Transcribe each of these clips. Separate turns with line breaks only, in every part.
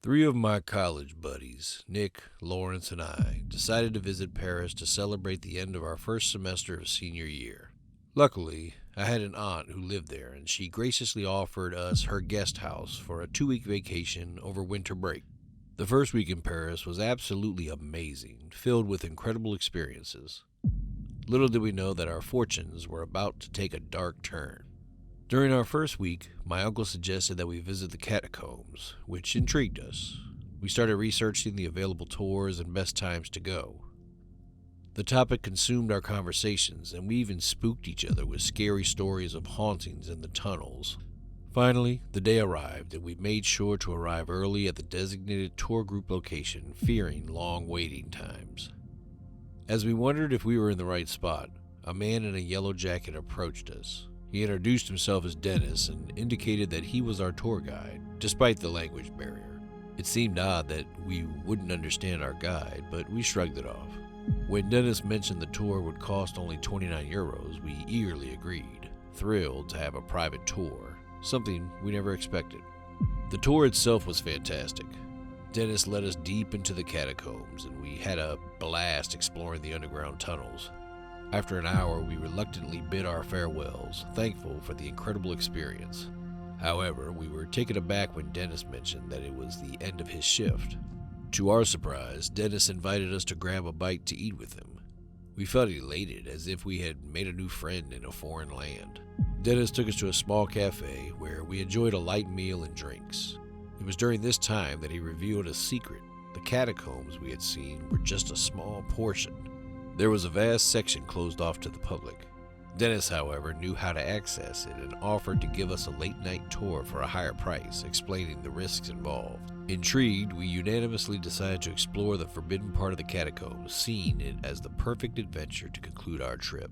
Three of my college buddies, Nick, Lawrence, and I, decided to visit Paris to celebrate the end of our first semester of senior year. Luckily, I had an aunt who lived there, and she graciously offered us her guest house for a 2 week vacation over winter break. The first week in Paris was absolutely amazing, filled with incredible experiences. Little did we know that our fortunes were about to take a dark turn. During our first week, my uncle suggested that we visit the catacombs, which intrigued us. We started researching the available tours and best times to go. The topic consumed our conversations, and we even spooked each other with scary stories of hauntings in the tunnels. Finally, the day arrived, and we made sure to arrive early at the designated tour group location, fearing long waiting times. As we wondered if we were in the right spot, a man in a yellow jacket approached us. He introduced himself as Dennis and indicated that he was our tour guide, despite the language barrier. It seemed odd that we wouldn't understand our guide, but we shrugged it off. When Dennis mentioned the tour would cost only 29 euros, we eagerly agreed, thrilled to have a private tour, something we never expected. The tour itself was fantastic. Dennis led us deep into the catacombs, and we had a blast exploring the underground tunnels. After an hour, we reluctantly bid our farewells, thankful for the incredible experience. However, we were taken aback when Dennis mentioned that it was the end of his shift. To our surprise, Dennis invited us to grab a bite to eat with him. We felt elated, as if we had made a new friend in a foreign land. Dennis took us to a small cafe where we enjoyed a light meal and drinks. It was during this time that he revealed a secret. The catacombs we had seen were just a small portion. There was a vast section closed off to the public. Dennis, however, knew how to access it and offered to give us a late-night tour for a higher price, explaining the risks involved. Intrigued, we unanimously decided to explore the forbidden part of the catacombs, seeing it as the perfect adventure to conclude our trip.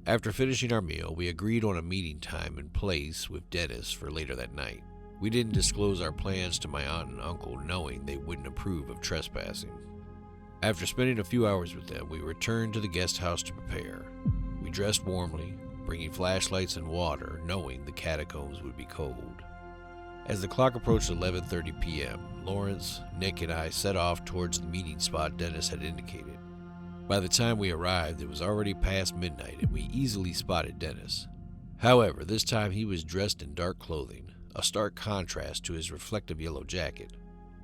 After finishing our meal, we agreed on a meeting time and place with Dennis for later that night. We didn't disclose our plans to my aunt and uncle, knowing they wouldn't approve of trespassing. After spending a few hours with them, we returned to the guest house to prepare. We dressed warmly, bringing flashlights and water, knowing the catacombs would be cold. As the clock approached 11:30 p.m., Lawrence, Nick, and I set off towards the meeting spot Dennis had indicated. By the time we arrived, it was already past midnight, and we easily spotted Dennis. However, this time he was dressed in dark clothing, a stark contrast to his reflective yellow jacket.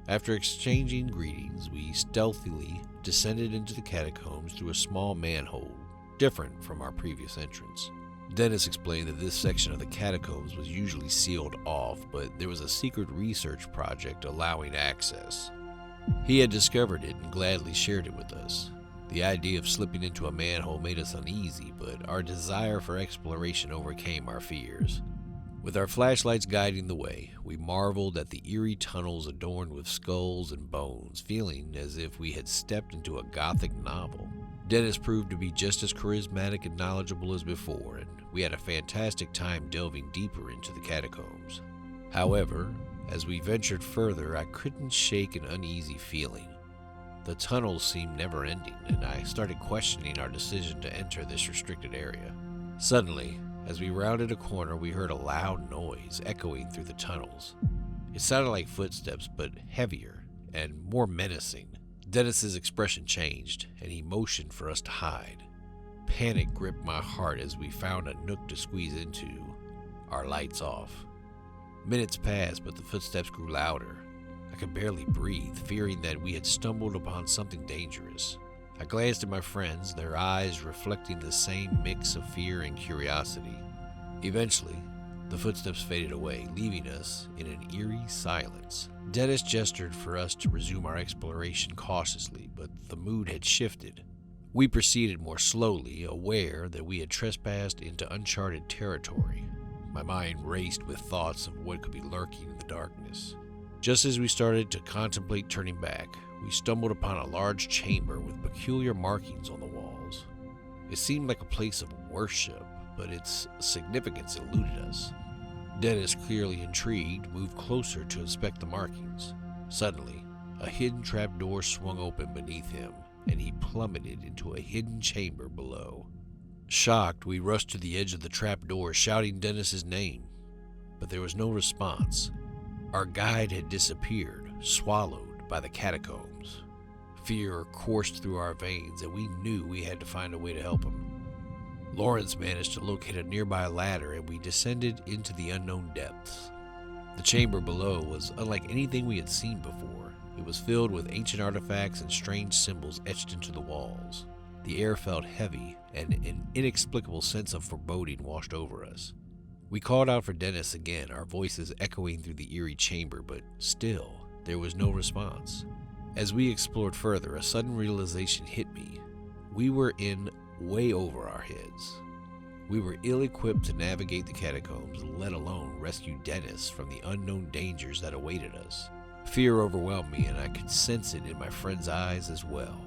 After exchanging greetings, we stealthily descended into the catacombs through a small manhole, different from our previous entrance. Dennis explained that this section of the catacombs was usually sealed off, but there was a secret research project allowing access. He had discovered it and gladly shared it with us. The idea of slipping into a manhole made us uneasy, but our desire for exploration overcame our fears. With our flashlights guiding the way, we marveled at the eerie tunnels adorned with skulls and bones, feeling as if we had stepped into a gothic novel. Dennis proved to be just as charismatic and knowledgeable as before, and we had a fantastic time delving deeper into the catacombs. However, as we ventured further, I couldn't shake an uneasy feeling. The tunnels seemed never-ending, and I started questioning our decision to enter this restricted area. Suddenly, as we rounded a corner, we heard a loud noise echoing through the tunnels. It sounded like footsteps, but heavier and more menacing. Dennis's expression changed, and he motioned for us to hide. Panic gripped my heart as we found a nook to squeeze into, our lights off. Minutes passed, but the footsteps grew louder. I could barely breathe, fearing that we had stumbled upon something dangerous. I glanced at my friends, their eyes reflecting the same mix of fear and curiosity. Eventually, the footsteps faded away, leaving us in an eerie silence. Dennis gestured for us to resume our exploration cautiously, but the mood had shifted. We proceeded more slowly, aware that we had trespassed into uncharted territory. My mind raced with thoughts of what could be lurking in the darkness. Just as we started to contemplate turning back, we stumbled upon a large chamber with peculiar markings on the walls. It seemed like a place of worship, but its significance eluded us. Dennis, clearly intrigued, moved closer to inspect the markings. Suddenly, a hidden trapdoor swung open beneath him, and he plummeted into a hidden chamber below. Shocked, we rushed to the edge of the trapdoor, shouting Dennis's name, but there was no response. Our guide had disappeared, swallowed by the catacombs. Fear coursed through our veins, and we knew we had to find a way to help him. Lawrence managed to locate a nearby ladder, and we descended into the unknown depths. The chamber below was unlike anything we had seen before. It was filled with ancient artifacts and strange symbols etched into the walls. The air felt heavy, and an inexplicable sense of foreboding washed over us. We called out for Dennis again, our voices echoing through the eerie chamber, but still, there was no response. As we explored further, a sudden realization hit me. We were in way over our heads. We were ill-equipped to navigate the catacombs, let alone rescue Dennis from the unknown dangers that awaited us. Fear overwhelmed me, and I could sense it in my friend's eyes as well.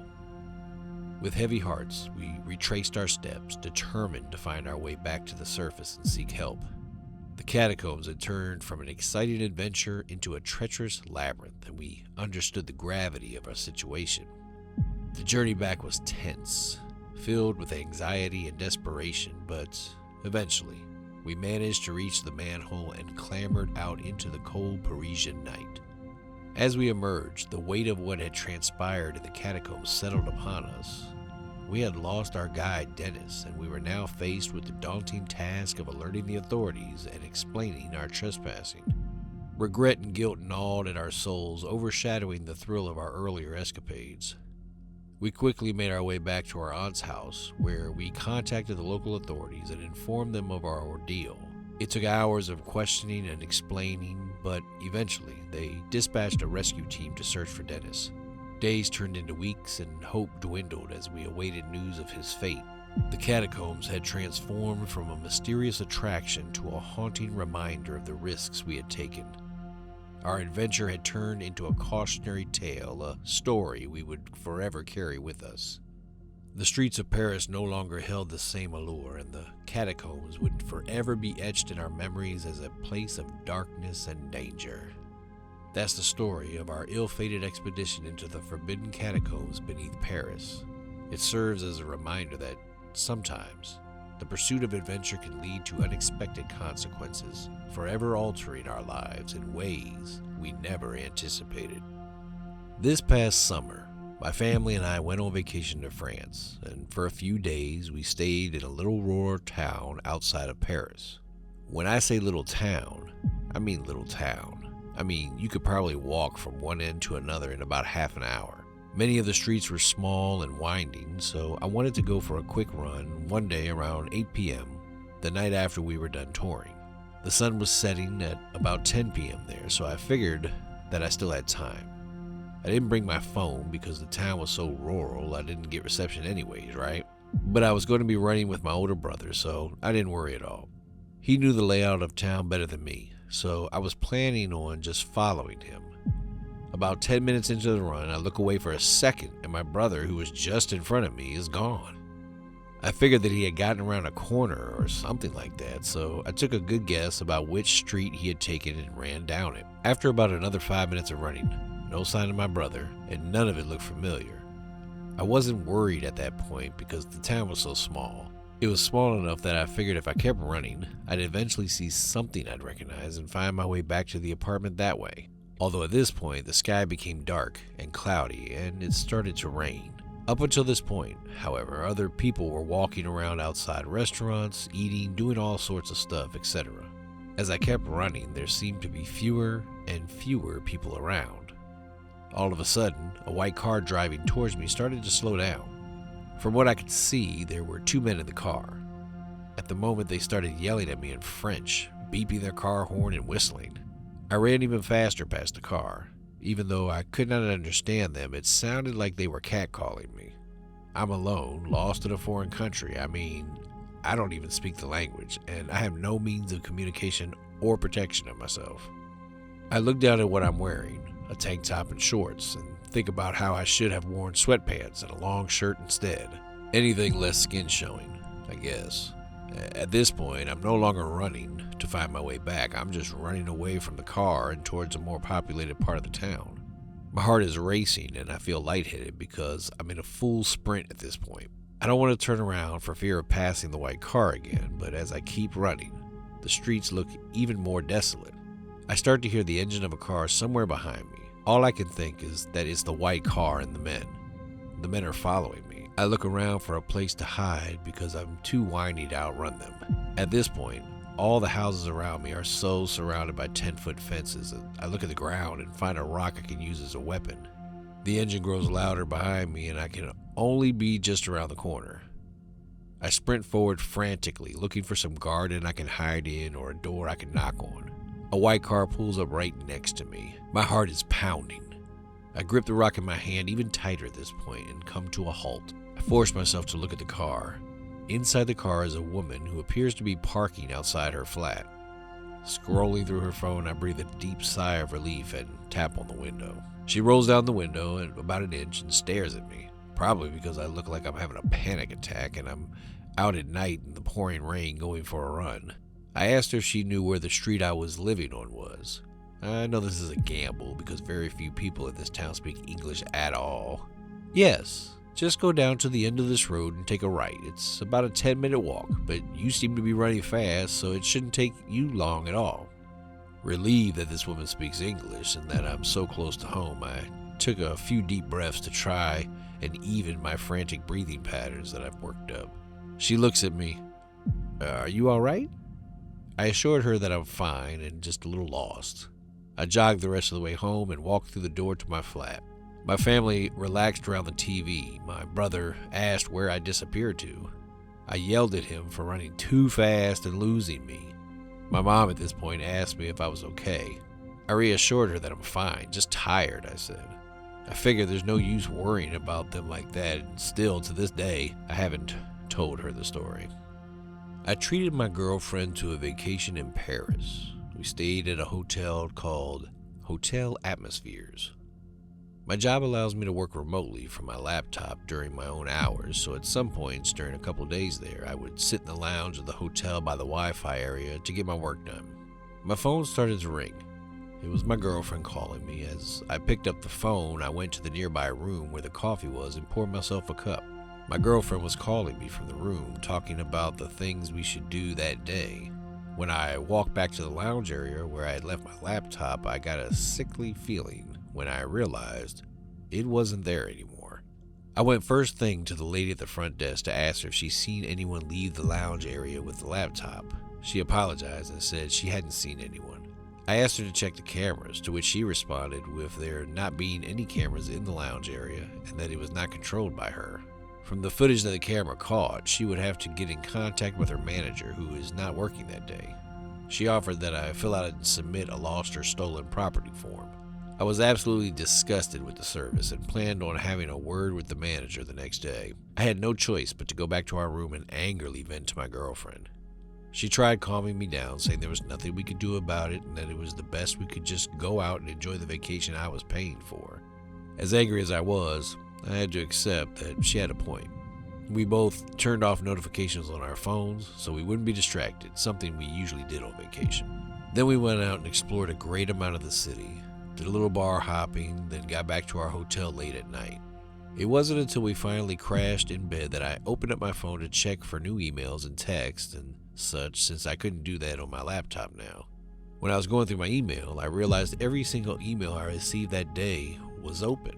With heavy hearts, we retraced our steps, determined to find our way back to the surface and seek help. The catacombs had turned from an exciting adventure into a treacherous labyrinth, and we understood the gravity of our situation. The journey back was tense, filled with anxiety and desperation, but eventually, we managed to reach the manhole and clambered out into the cold Parisian night. As we emerged, the weight of what had transpired in the catacombs settled upon us. We had lost our guide, Dennis, and we were now faced with the daunting task of alerting the authorities and explaining our trespassing. Regret and guilt gnawed at our souls, overshadowing the thrill of our earlier escapades. We quickly made our way back to our aunt's house, where we contacted the local authorities and informed them of our ordeal. It took hours of questioning and explaining, but eventually they dispatched a rescue team to search for Dennis. Days turned into weeks, and hope dwindled as we awaited news of his fate. The catacombs had transformed from a mysterious attraction to a haunting reminder of the risks we had taken. Our adventure had turned into a cautionary tale, a story we would forever carry with us. The streets of Paris no longer held the same allure, and the catacombs would forever be etched in our memories as a place of darkness and danger. That's the story of our ill-fated expedition into the forbidden catacombs beneath Paris. It serves as a reminder that sometimes the pursuit of adventure can lead to unexpected consequences, forever altering our lives in ways we never anticipated. This past summer, my family and I went on vacation to France, and for a few days we stayed in a little rural town outside of Paris. When I say little town, I mean little town. I mean, you could probably walk from one end to another in about half an hour. Many of the streets were small and winding, so I wanted to go for a quick run one day around 8 p.m., the night after we were done touring. The sun was setting at about 10 p.m. there, so I figured that I still had time. I didn't bring my phone because the town was so rural I didn't get reception anyways, right? But I was going to be running with my older brother, so I didn't worry at all. He knew the layout of town better than me, so I was planning on just following him. About 10 minutes into the run, I look away for a second, and my brother, who was just in front of me, is gone. I figured that he had gotten around a corner or something like that, so I took a good guess about which street he had taken and ran down it. After about another 5 minutes of running, no sign of my brother, and none of it looked familiar. I wasn't worried at that point because the town was so small. It was small enough that I figured if I kept running, I'd eventually see something I'd recognize and find my way back to the apartment that way. Although at this point, the sky became dark and cloudy, and it started to rain. Up until this point, however, other people were walking around outside restaurants, eating, doing all sorts of stuff, etc. As I kept running, there seemed to be fewer and fewer people around. All of a sudden, a white car driving towards me started to slow down. From what I could see, there were two men in the car. At the moment, they started yelling at me in French, beeping their car horn and whistling. I ran even faster past the car. Even though I could not understand them, it sounded like they were catcalling me. I'm alone, lost in a foreign country. I mean, I don't even speak the language, and I have no means of communication or protection of myself. I look down at what I'm wearing, a tank top and shorts, and think about how I should have worn sweatpants and a long shirt instead. Anything less skin showing, I guess. At this point, I'm no longer running to find my way back. I'm just running away from the car and towards a more populated part of the town. My heart is racing and I feel lightheaded because I'm in a full sprint at this point. I don't want to turn around for fear of passing the white car again, but as I keep running, the streets look even more desolate. I start to hear the engine of a car somewhere behind me, All I can think is that it's the white car and the men. The men are following me. I look around for a place to hide because I'm too whiny to outrun them. At this point, all the houses around me are so surrounded by 10-foot fences that I look at the ground and find a rock I can use as a weapon. The engine grows louder behind me and I can only be just around the corner. I sprint forward frantically, looking for some garden I can hide in or a door I can knock on. A white car pulls up right next to me. My heart is pounding. I grip the rock in my hand even tighter at this point and come to a halt. I force myself to look at the car. Inside the car is a woman who appears to be parking outside her flat. Scrolling through her phone, I breathe a deep sigh of relief and tap on the window. She rolls down the window at about an inch and stares at me, probably because I look like I'm having a panic attack and I'm out at night in the pouring rain going for a run. I asked her if she knew where the street I was living on was. I know this is a gamble because very few people in this town speak English at all. Yes, just go down to the end of this road and take a right. It's about a 10-minute walk, but you seem to be running fast, so it shouldn't take you long at all. Relieved that this woman speaks English and that I'm so close to home, I took a few deep breaths to try and even my frantic breathing patterns that I've worked up. She looks at me. Are you all right? I assured her that I'm fine and just a little lost. I jogged the rest of the way home and walked through the door to my flat. My family relaxed around the TV. My brother asked where I disappeared to. I yelled at him for running too fast and losing me. My mom at this point asked me if I was okay. I reassured her that I'm fine, just tired, I said. I figured there's no use worrying about them like that, and still to this day, I haven't told her the story. I treated my girlfriend to a vacation in Paris. We stayed at a hotel called Hotel Atmospheres. My job allows me to work remotely from my laptop during my own hours, so at some points during a couple days there, I would sit in the lounge of the hotel by the Wi-Fi area to get my work done. My phone started to ring. It was my girlfriend calling me. As I picked up the phone, I went to the nearby room where the coffee was and poured myself a cup. My girlfriend was calling me from the room, talking about the things we should do that day. When I walked back to the lounge area where I had left my laptop, I got a sickly feeling when I realized it wasn't there anymore. I went first thing to the lady at the front desk to ask her if she'd seen anyone leave the lounge area with the laptop. She apologized and said she hadn't seen anyone. I asked her to check the cameras, to which she responded with there not being any cameras in the lounge area and that it was not controlled by her. From the footage that the camera caught, she would have to get in contact with her manager, who is not working that day. She offered that I fill out and submit a lost or stolen property form. I was absolutely disgusted with the service and planned on having a word with the manager the next day. I had no choice but to go back to our room and angrily vent to my girlfriend. She tried calming me down, saying there was nothing we could do about it and that it was the best we could just go out and enjoy the vacation I was paying for. As angry as I was, I had to accept that she had a point. We both turned off notifications on our phones so we wouldn't be distracted, something we usually did on vacation. Then we went out and explored a great amount of the city, did a little bar hopping, then got back to our hotel late at night. It wasn't until we finally crashed in bed that I opened up my phone to check for new emails and texts and such, since I couldn't do that on my laptop now. When I was going through my email, I realized every single email I received that day was open.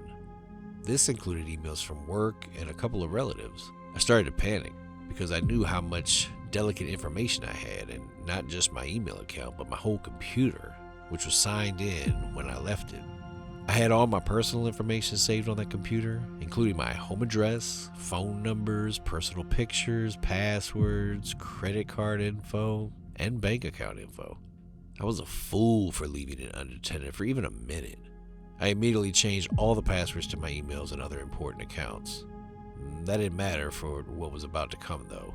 This included emails from work and a couple of relatives. I started to panic because I knew how much delicate information I had, and not just my email account, but my whole computer, which was signed in when I left it. I had all my personal information saved on that computer, including my home address, phone numbers, personal pictures, passwords, credit card info, and bank account info. I was a fool for leaving it unattended for even a minute. I immediately changed all the passwords to my emails and other important accounts. That didn't matter for what was about to come, though.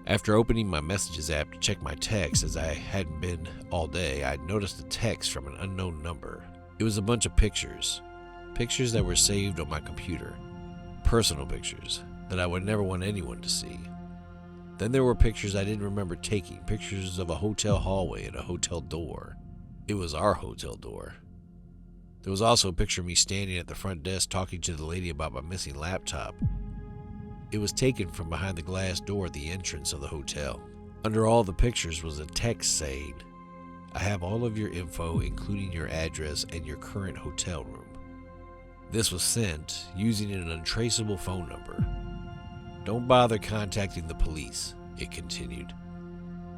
After opening my messages app to check my texts, as I hadn't been all day, I noticed a text from an unknown number. It was a bunch of pictures that were saved on my computer, personal pictures that I would never want anyone to see. Then there were pictures I didn't remember taking, pictures of a hotel hallway and a hotel door. It was our hotel door. There was also a picture of me standing at the front desk talking to the lady about my missing laptop. It was taken from behind the glass door at the entrance of the hotel. Under all the pictures was a text saying, "I have all of your info, including your address and your current hotel room. This was sent using an untraceable phone number. Don't bother contacting the police, it continued.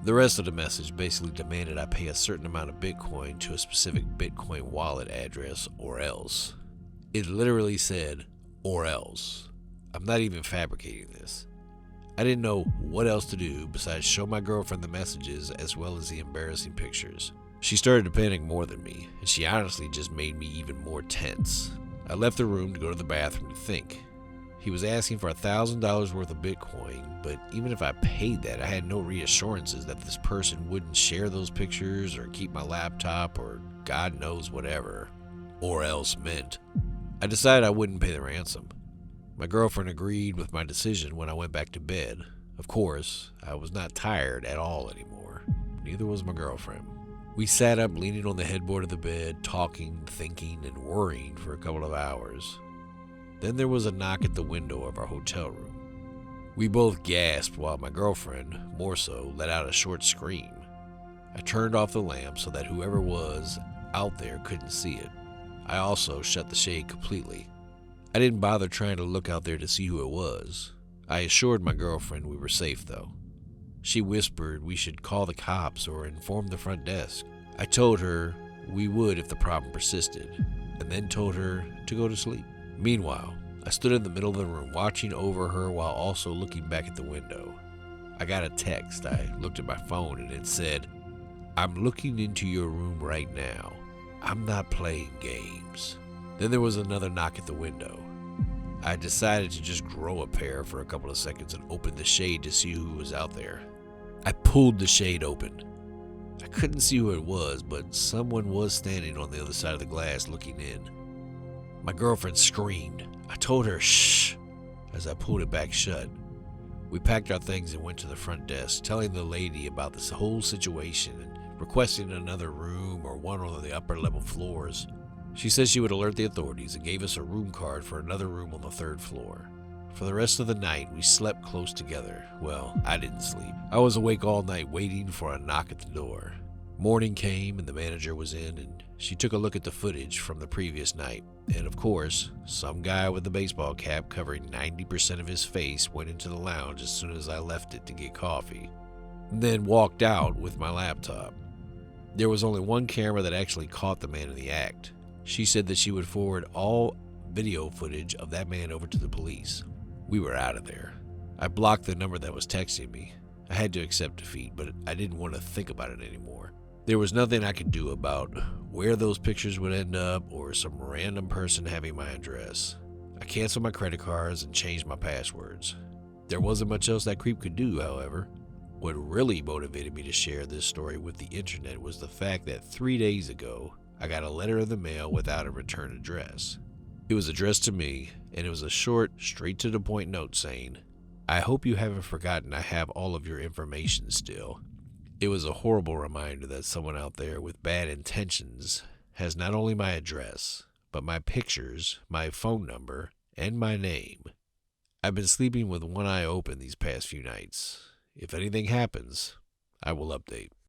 The rest of the message basically demanded I pay a certain amount of Bitcoin to a specific Bitcoin wallet address or else. It literally said, or else. I'm not even fabricating this. I didn't know what else to do besides show my girlfriend the messages as well as the embarrassing pictures. She started to panic more than me, and she honestly just made me even more tense. I left the room to go to the bathroom to think. He was asking for $1,000 worth of Bitcoin, but even if I paid that, I had no reassurances that this person wouldn't share those pictures or keep my laptop or God knows whatever. Or else meant. I decided I wouldn't pay the ransom. My girlfriend agreed with my decision when I went back to bed. Of course, I was not tired at all anymore. Neither was my girlfriend. We sat up leaning on the headboard of the bed, talking, thinking, and worrying for a couple of hours. Then there was a knock at the window of our hotel room. We both gasped while my girlfriend, more so, let out a short scream. I turned off the lamp so that whoever was out there couldn't see it. I also shut the shade completely. I didn't bother trying to look out there to see who it was. I assured my girlfriend we were safe, though. She whispered we should call the cops or inform the front desk. I told her we would if the problem persisted, and then told her to go to sleep. Meanwhile, I stood in the middle of the room watching over her while also looking back at the window. I got a text. I looked at my phone and it said, "I'm looking into your room right now. I'm not playing games." Then there was another knock at the window. I decided to just grow a pair for a couple of seconds and opened the shade to see who was out there. I pulled the shade open. I couldn't see who it was, but someone was standing on the other side of the glass looking in. My girlfriend screamed. I told her, "Shh," as I pulled it back shut. We packed our things and went to the front desk, telling the lady about this whole situation and requesting another room or one on the upper level floors. She said she would alert the authorities and gave us a room card for another room on the third floor. For the rest of the night, we slept close together. Well, I didn't sleep. I was awake all night waiting for a knock at the door. Morning came and the manager was in, and she took a look at the footage from the previous night. And of course, some guy with a baseball cap covering 90% of his face went into the lounge as soon as I left it to get coffee, and then walked out with my laptop. There was only one camera that actually caught the man in the act. She said that she would forward all video footage of that man over to the police. We were out of there. I blocked the number that was texting me. I had to accept defeat, but I didn't want to think about it anymore. There was nothing I could do about where those pictures would end up or some random person having my address. I canceled my credit cards and changed my passwords. There wasn't much else that creep could do, however. What really motivated me to share this story with the internet was the fact that 3 days ago, I got a letter in the mail without a return address. It was addressed to me, and it was a short, straight-to-the-point note saying, "I hope you haven't forgotten I have all of your information still." It was a horrible reminder that someone out there with bad intentions has not only my address, but my pictures, my phone number, and my name. I've been sleeping with one eye open these past few nights. If anything happens, I will update.